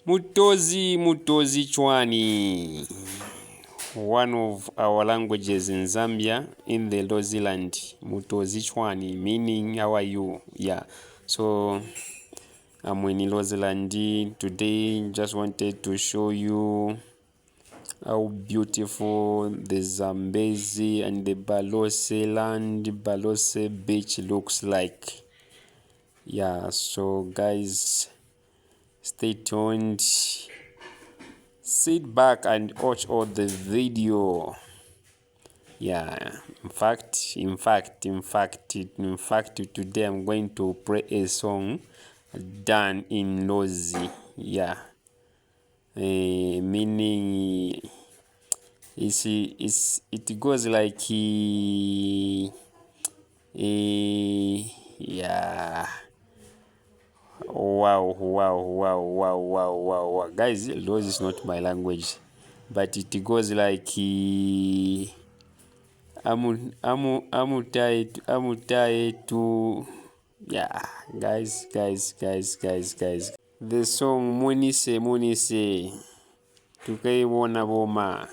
Mutozi Chwani, one of our languages in Zambia, in the Lozi land. Mutozi Chwani, meaning how are you? Yeah. So I'm in Lozi land today. Just wanted to show you how beautiful the Zambezi and the Balose beach looks like. Yeah, so guys, stay tuned, sit back and watch all the video. Yeah, in fact today I'm going to play a song done in Lozi. Yeah, meaning it goes like yeah. Wow, guys, Lozi is not my language, but it goes like amutae to, yeah, guys. The song munise tukaiwona boma,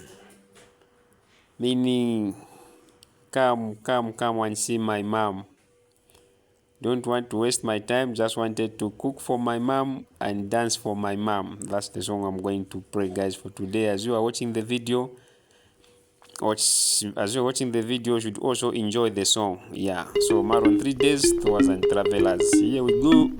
meaning come and see my mom. Don't want to waste my time, just wanted to cook for my mom and dance for my mom. That's the song I'm going to play, guys, for today. As you are watching the video, you should also enjoy the song. Yeah, so Maron 3 days tours and travelers. Here we go.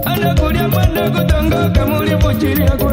Anakulia mwana kutanga kamuli pochiri yako